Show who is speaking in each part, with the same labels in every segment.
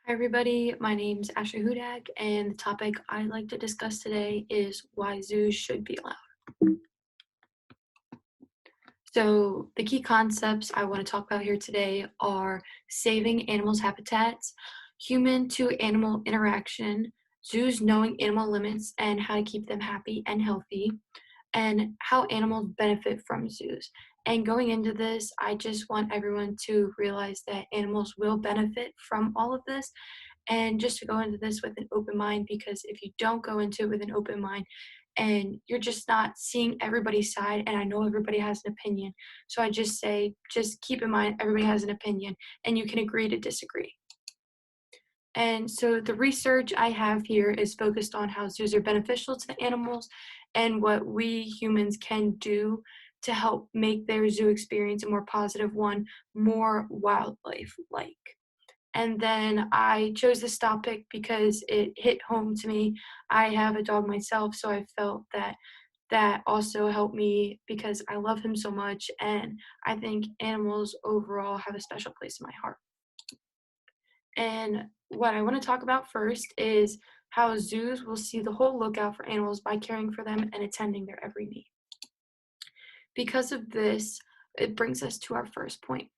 Speaker 1: Hi everybody, my name's Ashley Hudak, and the topic I'd like to discuss today is why zoos should be allowed. So the key concepts I want to talk about here today are saving animals' habitats, human to animal interaction, zoos knowing animal limits and how to keep them happy and healthy, and how animals benefit from zoos. And going into this, I just want everyone to realize that animals will benefit from all of this and just to go into this with an open mind, because if you don't go into it with an open mind and you're just not seeing everybody's side, and I know everybody has an opinion, so I just say just keep in mind everybody has an opinion and you can agree to disagree. And so the research I have here is focused on how zoos are beneficial to the animals and what we humans can do to help make their zoo experience a more positive one, more wildlife like. And then I chose this topic because it hit home to me. I have a dog myself, so I felt that that also helped me because I love him so much, and I think animals overall have a special place in my heart. And what I want to talk about first is how zoos will see the whole lookout for animals by caring for them and attending their every need. Because of this, it brings us to our first point,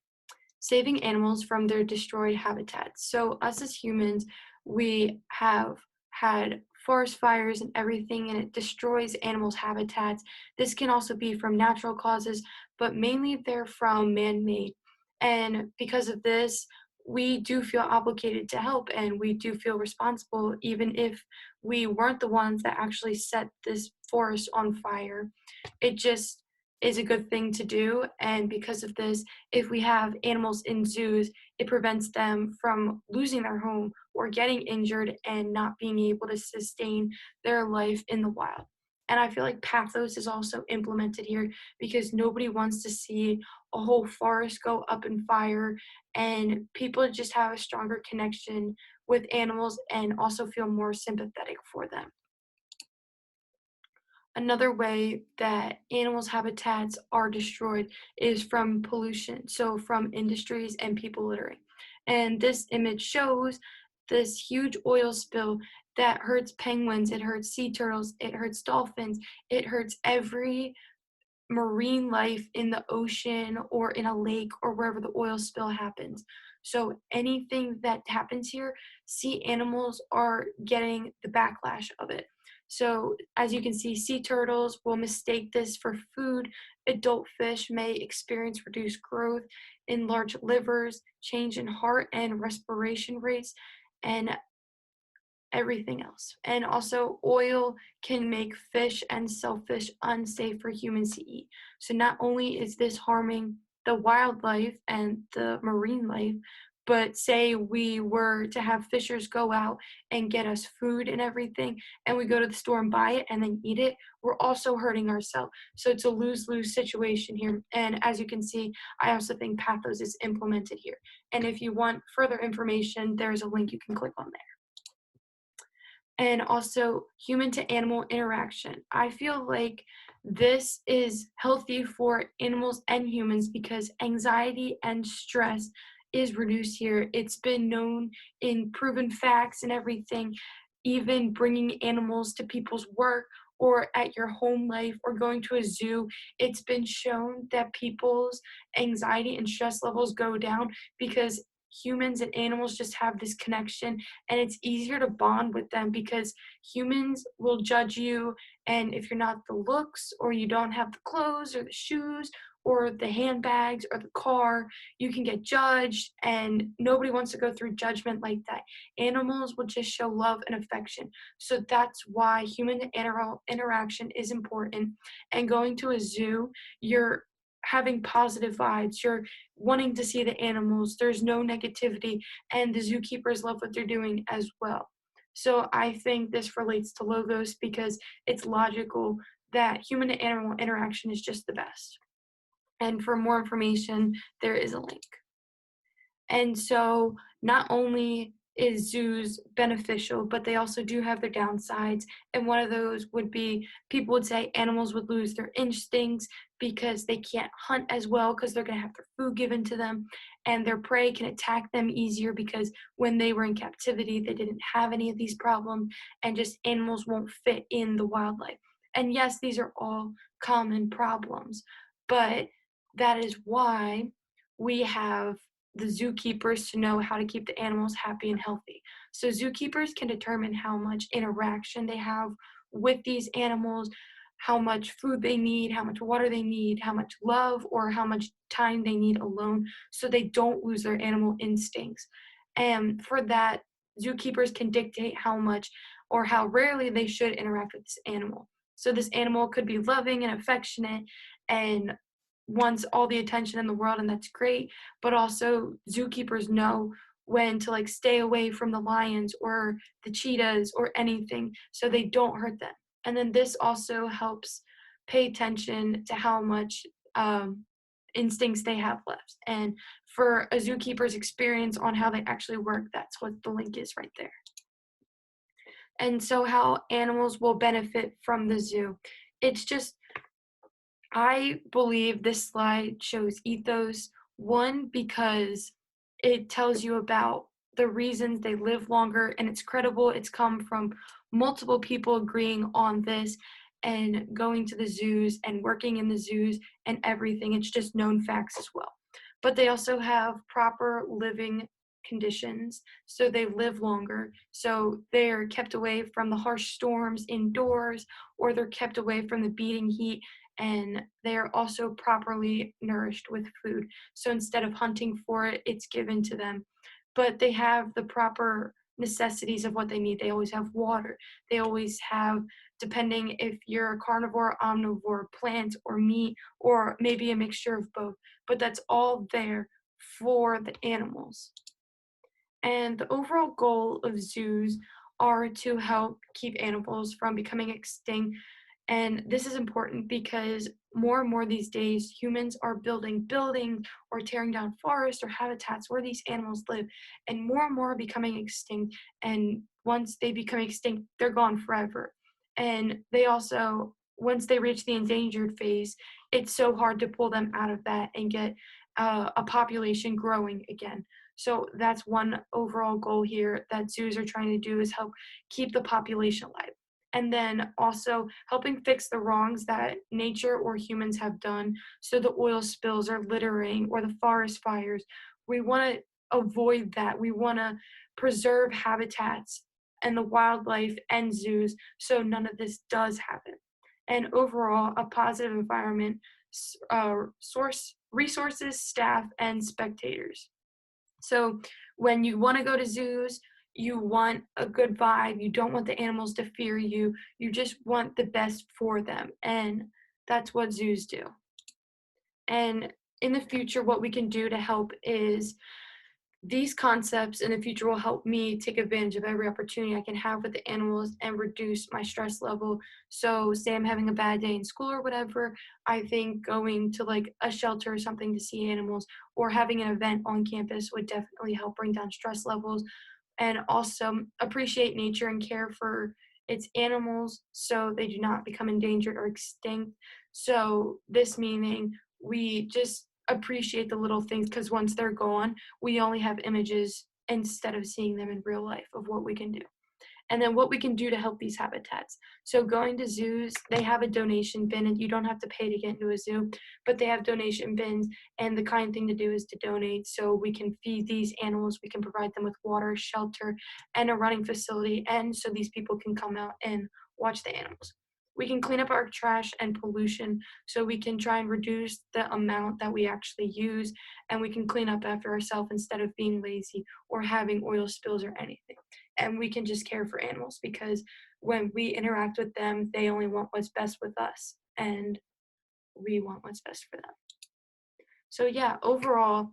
Speaker 1: saving animals from their destroyed habitats. So, us as humans, we have had forest fires and everything, and it destroys animals' habitats. This can also be from natural causes, but mainly they're from man made. And because of this, we do feel obligated to help and we do feel responsible, even if we weren't the ones that actually set this forest on fire. It just is a good thing to do. And because of this, if we have animals in zoos, it prevents them from losing their home or getting injured and not being able to sustain their life in the wild. And I feel like pathos is also implemented here because nobody wants to see a whole forest go up in fire, and people just have a stronger connection with animals and also feel more sympathetic for them. Another way that animals' habitats are destroyed is from pollution, so from industries and people littering. And this image shows this huge oil spill that hurts penguins, it hurts sea turtles, it hurts dolphins, it hurts every marine life in the ocean or in a lake or wherever the oil spill happens. So anything that happens here, sea animals are getting the backlash of it. So as you can see, sea turtles will mistake this for food. Adult fish may experience reduced growth, enlarged livers, change in heart and respiration rates, and everything else. And also, oil can make fish and shellfish unsafe for humans to eat. So, not only is this harming the wildlife and the marine life, but say we were to have fishers go out and get us food and everything, and we go to the store and buy it and then eat it, we're also hurting ourselves. So, it's a lose lose situation here. And as you can see, I also think pathos is implemented here. And if you want further information, there's a link you can click on there. And also human to animal interaction. I feel like this is healthy for animals and humans because anxiety and stress is reduced here. It's been known in proven facts and everything, even bringing animals to people's work or at your home life or going to a zoo. It's been shown that people's anxiety and stress levels go down because humans and animals just have this connection, and it's easier to bond with them because humans will judge you, and if you're not the looks or you don't have the clothes or the shoes or the handbags or the car, you can get judged, and nobody wants to go through judgment like that. Animals will just show love and affection. So that's why human to animal interaction is important. And going to a zoo, you're having positive vibes, you're wanting to see the animals, there's no negativity, and the zookeepers love what they're doing as well. So I think this relates to logos because it's logical that human to animal interaction is just the best. And for more information, there is a link. And so not only is zoos beneficial, but they also do have their downsides. And one of those would be people would say animals would lose their instincts because they can't hunt as well because they're going to have their food given to them, and their prey can attack them easier because when they were in captivity, they didn't have any of these problems, and just animals won't fit in the wildlife. And yes, these are all common problems, but that is why we have the zookeepers to know how to keep the animals happy and healthy. So zookeepers can determine how much interaction they have with these animals, how much food they need, how much water they need, how much love or how much time they need alone so they don't lose their animal instincts. And for that, zookeepers can dictate how much or how rarely they should interact with this animal. So this animal could be loving and affectionate and wants all the attention in the world, and that's great, but also zookeepers know when to like stay away from the lions or the cheetahs or anything so they don't hurt them. And then this also helps pay attention to how much instincts they have left. And for a zookeeper's experience on how they actually work, that's what the link is right there. And so, how animals will benefit from the zoo. It's just I believe this slide shows ethos. One, because it tells you about the reasons they live longer and it's credible. It's come from multiple people agreeing on this and going to the zoos and working in the zoos and everything. It's just known facts as well. But they also have proper living conditions, so they live longer. So they're kept away from the harsh storms indoors, or they're kept away from the beating heat, and they are also properly nourished with food. So instead of hunting for it, it's given to them. But they have the proper necessities of what they need. They always have water. They always have, depending if you're a carnivore, omnivore, plant, or meat, or maybe a mixture of both. But that's all there for the animals. And the overall goal of zoos are to help keep animals from becoming extinct. And this is important because more and more these days, humans are building buildings or tearing down forests or habitats where these animals live, and more are becoming extinct. And once they become extinct, they're gone forever. And they also, once they reach the endangered phase, it's so hard to pull them out of that and get a population growing again. So that's one overall goal here that zoos are trying to do is help keep the population alive. And then also helping fix the wrongs that nature or humans have done. So the oil spills or littering or the forest fires. We want to avoid that. We want to preserve habitats and the wildlife and zoos so none of this does happen. And overall, a positive environment, source resources, staff, and spectators. So when you want to go to zoos, you want a good vibe. You don't want the animals to fear you. You just want the best for them. And that's what zoos do. And in the future, what we can do to help is these concepts in the future will help me take advantage of every opportunity I can have with the animals and reduce my stress level. So, say I'm having a bad day in school or whatever, I think going to like a shelter or something to see animals or having an event on campus would definitely help bring down stress levels, and also appreciate nature and care for its animals so they do not become endangered or extinct. So, this meaning we just appreciate the little things because once they're gone, we only have images instead of seeing them in real life of what we can do. And then what we can do to help these habitats. So going to zoos, they have a donation bin and you don't have to pay to get into a zoo, but they have donation bins, and the kind thing to do is to donate so we can feed these animals, we can provide them with water, shelter, and a running facility, and so these people can come out and watch the animals. We can clean up our trash and pollution so we can try and reduce the amount that we actually use, and we can clean up after ourselves instead of being lazy or having oil spills or anything. And we can just care for animals because when we interact with them, they only want what's best with us, and we want what's best for them. So, yeah, overall,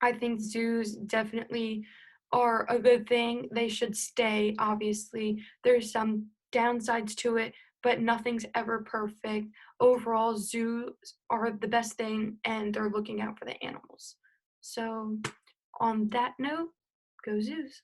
Speaker 1: I think zoos definitely are a good thing. They should stay, obviously. There's some downsides to it, but nothing's ever perfect. Overall, zoos are the best thing, and they're looking out for the animals. So, on that note, go zoos.